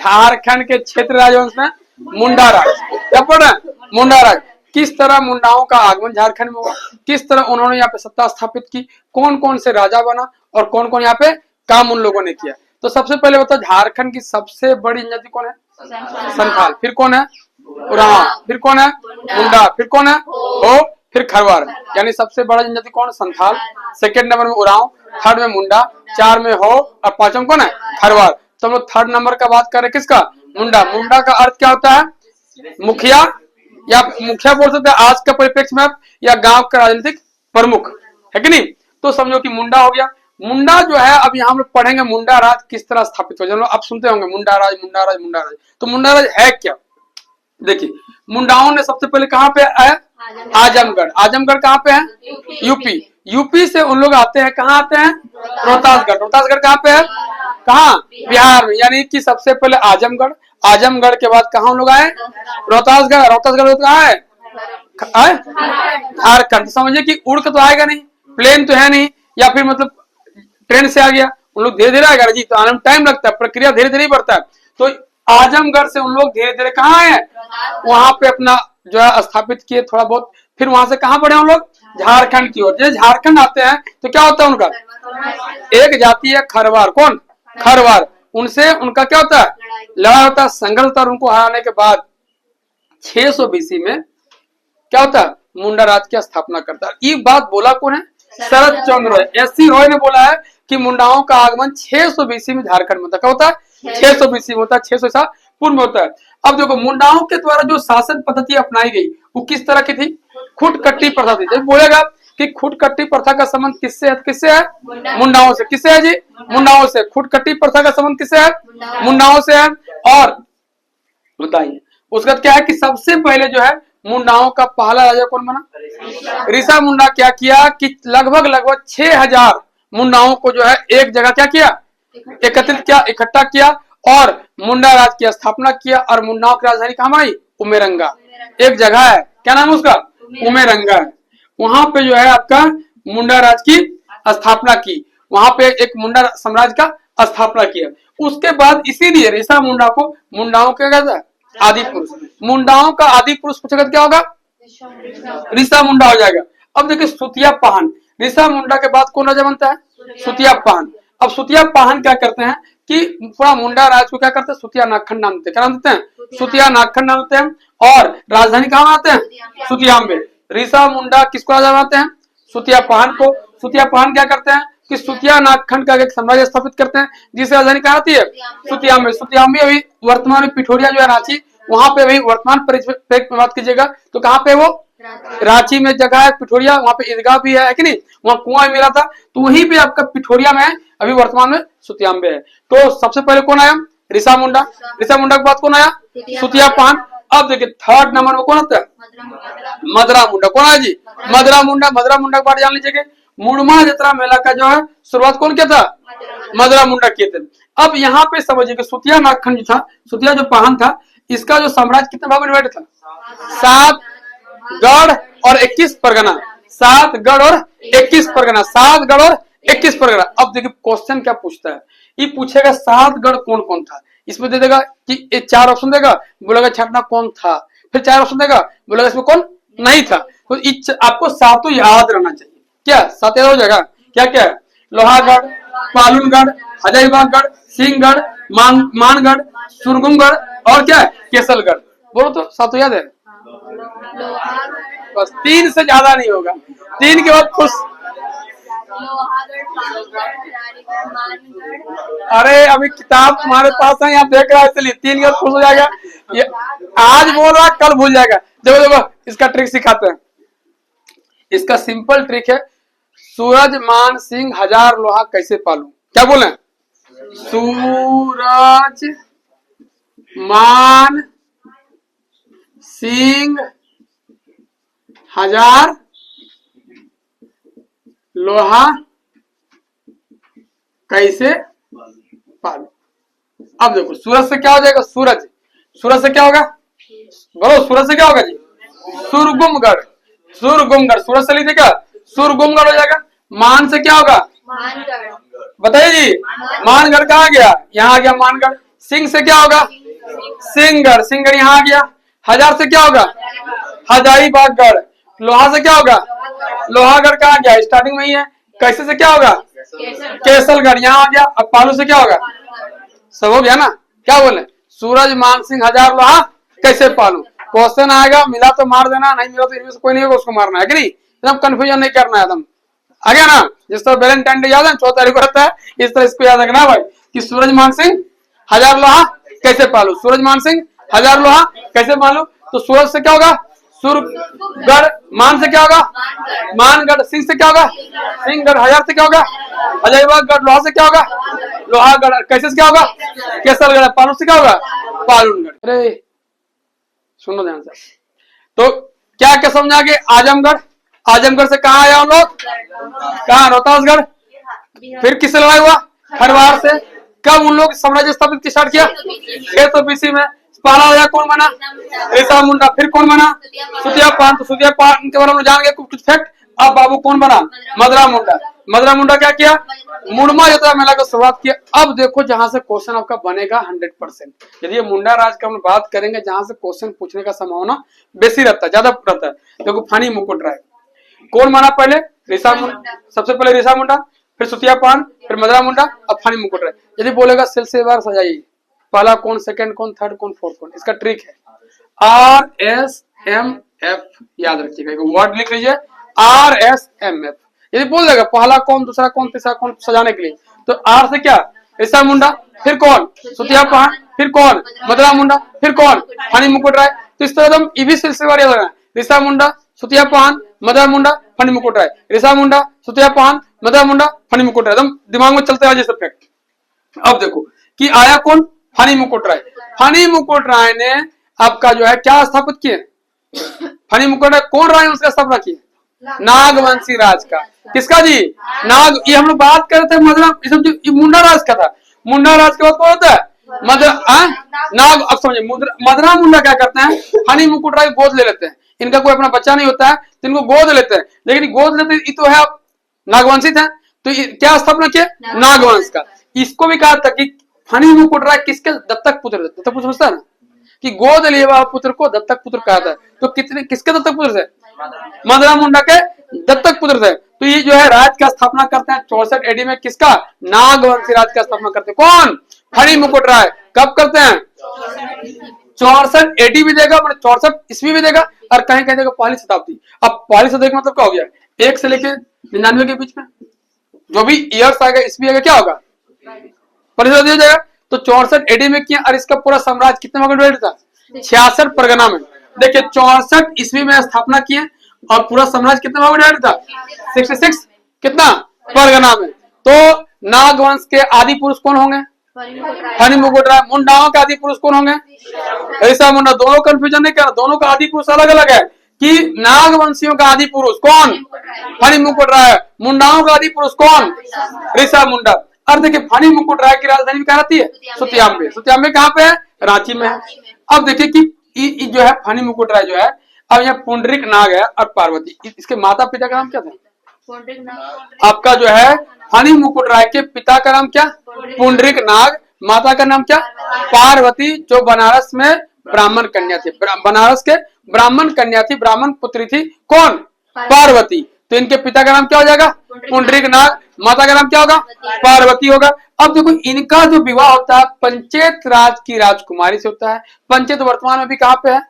झारखंड के क्षेत्र राजवंश में मुंडा राज। क्या पढ़ रहे हैं? मुंडा राज। किस तरह मुंडाओं का आगमन झारखंड में हुआ, किस तरह उन्होंने यहाँ पे सत्ता स्थापित की, कौन कौन से राजा बना और कौन कौन यहाँ पे काम उन लोगों ने किया। तो सबसे पहले बताओ झारखंड की सबसे बड़ी जनजाति कौन है? संथाल। फिर कौन है? उरांव। फिर कौन है? मुंडा। फिर कौन है? हो। फिर खरवार। यानी सबसे बड़ा जनजाति कौन? संथाल। सेकंड नंबर में उरांव, थर्ड में मुंडा, 4 में हो और 5 में कौन है? खरवार। तो हम लोग थर्ड नंबर का बात कर रहे हैं, किसका? मुंडा। मुंडा का अर्थ क्या होता है? मुखिया, या मुखिया बोल सकते हैं आज का परिप्रेक्ष्य में, या गांव का राजनीतिक प्रमुख, है कि नहीं। तो समझो कि मुंडा हो गया। मुंडा जो है, अब यहाँ हम लोग पढ़ेंगे मुंडा राज किस तरह स्थापित हो। आप सुनते होंगे मुंडा राज, मुंडा राज, मुंडा राज। तो मुंडा राज है क्या? देखिए, मुंडाओं ने सबसे पहले कहाँ पे आया? आजमगढ़। आजमगढ़ कहाँ पे है? यूपी। यूपी से उन लोग आते हैं, कहाँ आते हैं? रोहतासगढ़। रोहतासगढ़ कहाँ पे है? कहाँ? बिहार में। यानी कि सबसे पहले आजमगढ़, आजमगढ़ के बाद कहाँ लोग आए? रोहतासगढ़। रोहतासगढ़ कहाँ है? झारखंड। समझिए कि उड़ के तो आएगा नहीं, प्लेन तो है नहीं, या फिर मतलब ट्रेन से आ गया। उन लोग धीरे धीरे आएगा जी, तो आने में टाइम लगता है, प्रक्रिया धीरे धीरे बढ़ता है। तो आजमगढ़ से उन लोग धीरे धीरे कहाँ आए? वहां पे अपना जो है स्थापित किए थोड़ा बहुत। फिर वहां से कहाँ बढ़े हम लोग? झारखंड की ओर। जब झारखंड आते हैं तो क्या होता है उनका? एक जाति है खरवार। कौन? खरवार। उनसे उनका क्या होता है? लड़ाई होता है, संघर्ष होता है। उनको हराने के बाद 600 बीसी में क्या होता है? मुंडा राज की स्थापना करता है। ये बात बोला कौन है? शरद चंद्र रॉय। एससी रॉय ने बोला है कि मुंडाओं का आगमन 600 बीसी में झारखंड में होता है। क्या होता है? 600 बीसी में होता है, 600 ईसा पूर्व में होता है। अब देखो, मुंडाओं के द्वारा जो शासन पद्धति अपनाई गई वो किस तरह की थी? खुटकट्टी प्रथा थी। जब बोलेगा कि खुटकट्टी प्रथा का संबंध किससे है? किससे है? मुंडाओं से। किससे है जी? मुंडाओं से। खुटकट्टी प्रथा का संबंध किससे है? मुंडाओं से है। और बताइए उसके बाद क्या है कि सबसे पहले जो है मुंडाओं का पहला राजा कौन बना? ऋषा मुंडा। क्या किया कि लगभग 6000 मुंडाओं को जो है एक जगह क्या किया? एकत्रित किया, इकट्ठा किया और मुंडा राज की स्थापना किया। और मुंडाओं की राजधानी कहाँ आई? उमेरंगा। एक जगह है, क्या नाम है उसका? उमेरंगा है। वहां पे जो है आपका मुंडा राज की स्थापना की। वहां पे एक मुंडा साम्राज्य का स्थापना किया। उसके बाद इसीलिए ऋषा मुंडा को मुंडाओं क्या कहता है? आदि पुरुष। मुंडाओं का आदि पुरुष पूछेगा क्या होगा? ऋषा मुंडा हो जाएगा। अब देखिए, सुतिया पाहन। ऋषा मुंडा के बाद कौन राजा बनता है? सुतिया पाहन। अब सुतिया पाहन क्या करते हैं कि पूरा मुंडा राज को क्या करते हैं? सुतिया नागखंड नाम देते हैं। क्या नाम देते हैं? सुतिया नागखंड नाम देते हैं। और राजधानी कहाँ बनाते हैं? सुतियाम्बे। ऋषा मुंडा किसको राजा बनाते हैं? सुतिया पाहन को। सुतिया पाहन क्या करते हैं कि सुतिया नागखंड का एक साम्राज्य स्थापित करते हैं, जिसकी राजधानी कहाँ आती है? सुतियाम्बे। सुतियाम्बे अभी वर्तमान में पिठोरिया जो है रांची, वहां पे अभी वर्तमान परिप्रेक्ष्य में बात कीजिएगा तो कहाँ पे वो? रांची में जगह है पिठोरिया। वहां पे ईदगाह भी है कि नहीं? वहां कुआं मिला था, तो वहीं पे आपका पिठोरिया में है। अभी वर्तमान में सुतियाम्बे है। तो सबसे पहले कौन आया? ऋषा मुंडा। ऋषा मुंडा के बाद कौन आया? सुतिया पाहन। अब देखिए थर्ड नंबर में कौन आता है? मदरा मुंडा। कौन है जी? मदरा मुंडा। मदरा मुंडा के बारे जान लीजिए। मुड़मा जतरा मेला का जो है शुरुआत कौन किया था? मदरा मुंडा किए थे। अब यहाँ पे समझिए कि सुतिया नागखंड जो था, सुतिया जो पाहन था, इसका जो साम्राज्य कितने भाग में डिवाइड था? 7 गढ़ और 21 परगना। 7 गढ़ और 21 परगना। 7 गढ़ और 21 परगना। अब देखिए क्वेश्चन क्या पूछता है, ये पूछेगा 7 गढ़ कौन कौन था। इसमें दे देगा कि ये 4 ऑप्शन देगा, बोलेगा छठना कौन था। फिर 4 ऑप्शन देगा, बोलेगा इसमें कौन नहीं था। तो आपको 7 याद रहना चाहिए। क्या 7 याद हो जाएगा? क्या क्या है? लोहागढ़, पालुनगढ़, हजारीबागगढ़, सिंहगढ़, मानगढ़, सुरगुमगढ़ और क्या है? केसलगढ़। बोलो तो 7 याद है? बस 3 से ज्यादा नहीं होगा। 3 के बाद खुश। अरे अभी किताब तुम्हारे पास है, यहाँ देख रहा है, इसलिए 3 के बाद खुश हो जाएगा। ये आज बोल रहा कल भूल जाएगा। देखो देखो इसका ट्रिक सिखाते हैं। इसका सिंपल ट्रिक है, सूरज मान सिंह हजार लोहा कैसे पालू। क्या बोले? सूरज मान सिंह हजार लोहा कैसे पालू। अब देखो सूरज से क्या हो जाएगा? सूरज। सूरज से क्या होगा? बोलो सूरज से क्या होगा जी? सुरगुमगढ़। सुरगुमगढ़। सूरज से लीजिएगा, सुरगुमगढ़ हो जाएगा। मान से क्या होगा? बताइए जी। मानगढ़ कहाँ गया? यहाँ आ गया मानगढ़। सिंह से क्या होगा? सिंहगढ़। सिंहगढ़ यहाँ आ गया। हजार से क्या होगा? हजारीबागगढ़। लोहा से क्या होगा? लोहागढ़ कहाँ गया? स्टार्टिंग में ही है। कैसे से क्या होगा? केसलगढ़ यहाँ आ गया। अब पालू से क्या होगा? सब हो गया ना। क्या बोले? सूरज, मान सिंह, हजार, लोहा, कैसे, पालू। क्वेश्चन आएगा, मिला तो मार देना, नहीं मिला तो इनमें से कोई नहीं होगा उसको मारना है कि नहीं। एकदम कंफ्यूजन नहीं करना है। एकदम आ गया ना। जिस तरह वैलेंटाइन डे याद है 14 तारीख को रहता है, इस तरह इसको याद रखना भाई कि सूरज, मान सिंह, हजार, लोहा, कैसे, पालू। सूरज, मान सिंह, हजार, लोहा, कैसे, पालू। तो सूरज से क्या होगा? सूरगढ़। मान से क्या होगा? मानगढ़। सिंह से क्या होगा? सिंहगढ़। हजार से क्या होगा? हजारीबागगढ़। लोहा से क्या होगा? लोहागढ़। कैसे से क्या होगा? केसरगढ़। पालू से क्या होगा? पालूनगढ़। अरे सुनो ध्यान से। तो क्या क्या समझा के? आजमगढ़। आजमगढ़ से कहा आया हम लोग? कहा? रोहतासगढ़। फिर किससे लड़ाई हुआ? खरवार से। कब उन लोग साम्राज्य स्थापित स्टार्ट किया? 600 BC में। पहला राजा कौन बना? ऋषा मुंडा। फिर कौन बना? सुतियापान। तो सुतियापान के बारे में जान गए कुछ फैक्ट। अब बाबू कौन बना? मदरा मुंडा। मदरा मुंडा क्या किया? मुंडमा यात्रा मेला का शुरुआत किया। अब देखो जहां से क्वेश्चन आपका बनेगा 100%। यदि ये मुंडा राज का हम बात करेंगे जहां से क्वेश्चन पूछने का संभावना बेसी रहता है, ज्यादा रहता है। देखो फानी मुकुट राय कौन बना? पहले ऋषा मुंडा। सबसे पहले ऋषा मुंडा, फिर सुतियापान, फिर मदरा मुंडा, अब फानी मुकुट राय। यदि बोलेगा सिलसिलेवार सजाइए, पहला कौन, सेकंड कौन, थर्ड कौन, फोर्थ कौन। इसका ट्रिक है RSMF। याद रखिएगा, वर्ड लिख लीजिए RSMF। यदि बोल देगा पहला कौन, दूसरा कौन, तीसरा कौन सजाने के लिए, तो आर से क्या? ऋषा मुंडा, फिर कौन? सुतियापान, फिर कौन? मदरा मुंडा, फिर कौन? फानी मुकुट राय। तो इस तरह एकदम ये भी सिलसिलेवार याद रखना। ऋषा मुंडा, सुतियापान, मदरा मुंडा, फानी मुकुट राय। ऋषा मुंडा, सुतियापान, मदरा मुंडा, फानी मुकुट राय। एकदम दिमाग में चलते रहा जैसे फैक्ट। अब देखो कि आया कौन? फानी मुकुट राय। फानी मुकुट राय ने आपका जो है क्या स्थापित किए? फानी मुकुट राय कौन राय उसका स्थापना किए? नागवंशी राज का। किसका जी? नाग। ये हम लोग बात कर रहे थे मदरा, ये मुंडा राज का था। मुंडा राज के बाद कौन होता है? मदरा नाग। अब समझे मदरा मुंडा क्या करते हैं? फानी मुकुट राय गोद ले लेते हैं। इनका कोई अपना बच्चा नहीं होता है तो इनको गोद लेते हैं। लेकिन गोद लेते ये तो है नागवंशी था, तो क्या स्थापना किया? नागवंश का। इसको भी कहा था कि फानी मुकुट राय किसके दत्तक पुत्र? दत्तक पुत्र समझता है ना कि गोद लिए हुआ पुत्र को दत्तक पुत्र कहा था। तो कितने किसके दत्तक पुत्र थे? मदरा मुंडा के दत्तक पुत्र थे। तो ये जो है राज का स्थापना करते हैं 64 AD में। किसका? नागवंशी राज का स्थापना करते हैं। कौन? फानी मुकुट राय। कब करते हैं? 64 AD भी देगा, 64 ईस्वी भी देगा, और कहीं कहीं देगा पहली शताब्दी। अब पहली शताब्दी का मतलब क्या हो गया? 1 से लेके 99 के बीच में जो भी ईयर्स आएगा, ईस्वी आएगा, क्या होगा? पहली शताब्दी हो जाएगा। तो 64 AD में किया, और इसका पूरा साम्राज्य कितने भागों में डिवाइड था? 66 परगना में। देखिए 64 ईस्वी में स्थापना किए और पूरा साम्राज्य कितने भागों में डिवाइड था? 66 कितना परगना में। तो नागवंश के आदि पुरुष कौन होंगे? फानी मुकुट राय। मुंडाओं के आदि पुरुष कौन होंगे? ऋषा मुंडा। दोनों कंफ्यूजन नहीं करना, दोनों का आदि पुरुष अलग अलग है। कि नागवंशियों का आदि पुरुष कौन? फानी मुकुट राय। मुंडाओं का आदि पुरुष कौन? ऋषा मुंडा। अब देखिए फानी मुकुट राय की राजधानी भी कहाँ रहती है? सुतियाम्बे। सुतियाम्बे कहाँ पे है? रांची में है। अब देखिए कि जो है फानी मुकुट राय जो है, अब यहाँ पुंडरीक नाग है और पार्वती। इसके माता पिता का नाम क्या था? आपका जो है फानी मुकुट राय के पिता का नाम क्या? पुंडरीक नाग। माता का नाम क्या? पार्वती, जो बनारस में ब्राह्मण कन्या थी। बनारस के ब्राह्मण कन्या थी, ब्राह्मण पुत्री थी। कौन? पार्वती। तो इनके पिता का नाम क्या हो जाएगा? पुंडरीक नाग। माता का नाम क्या होगा? पार्वती होगा। अब देखो इनका जो विवाह होता है पंचेत राज की राजकुमारी से होता है। पंचेत वर्तमान में भी कहाँ पे है?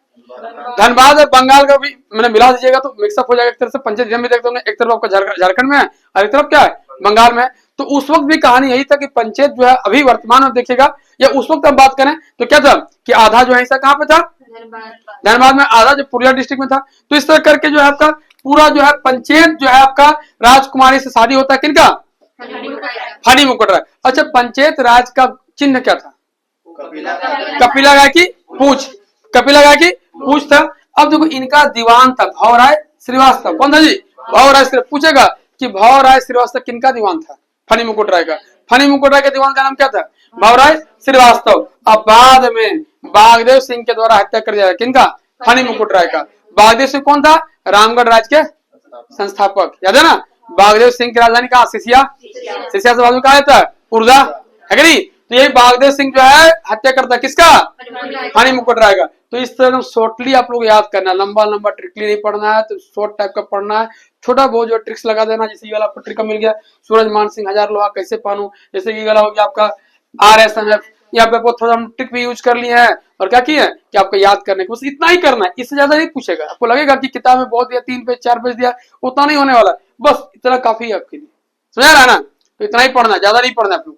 धनबाद और बंगाल का भी मैंने मिला दीजिएगा तो मिक्सअप हो जाएगा। एक तरफ से पंचेत भी देखते होंगे, एक तरफ आपका झारखंड में है और एक तरफ क्या है? बंगाल में। तो उस वक्त भी कहानी यही था कि पंचेत जो है अभी वर्तमान में देखिएगा, या उस वक्त हम बात करें तो क्या था कि आधा जो है ऐसा कहाँ पे था? धनबाद में। आधा जो पुरुलिया डिस्ट्रिक्ट में था। तो इस तरह करके जो है आपका पूरा जो है पंचेत जो है आपका राजकुमारी से शादी होता है। किनका? फानी मुकुट राय। अच्छा, पंचेत राज का चिन्ह क्या था? कपिला गाय की पूछ। कपिला गाय की पूछ था। अब देखो इनका दीवान था भवराय श्रीवास्तव। कौन था जी? भवराय श्रीवास्तव। पूछेगा कि भवराय श्रीवास्तव किनका दीवान था? फानी मुकुट राय का। फानी मुकुट राय के दीवान का नाम क्या था? भवराय श्रीवास्तव। अब बाद में बागदेव सिंह के द्वारा हत्या कर दिया किनका? फानी मुकुट राय का। बागदेव सिंह कौन था? रामगढ़ राज के संस्थापक। याद है ना? बागदेव सिंह की राजधानी कहाँ? सिसिया। सिसिया से बाद में कहा जाता है? उर्जा, है कि नहीं? तो यही बागदेव सिंह जो है हत्या करता किसका, हनी मुकुट राय का। तो इस तरह शॉर्टली आप लोग याद करना, लंबा लंबा ट्रिकली नहीं पढ़ना है, तो शॉर्ट टाइप का पढ़ना है, छोटा बहुत जो ट्रिक्स लगा देना। जैसे ये वाला आपको ट्रिक मिल गया, सूरज मान सिंह हजार लोहा कैसे पहनूं, जैसे ये वाला हो गया आपका RSMF, यहाँ पे बहुत थोड़ा हम ट्रिक भी यूज कर लिए हैं और क्या किया कि आपको याद करने को बस इतना ही करना है, इससे ज्यादा नहीं पूछेगा। आपको लगेगा कि किताब में बहुत दिया, 3 पेज 4 पेज दिया, उतना नहीं होने वाला, बस इतना काफी है आपके लिए, समझ रहा है ना। तो इतना ही पढ़ना, ज्यादा नहीं पढ़ना आप लोग।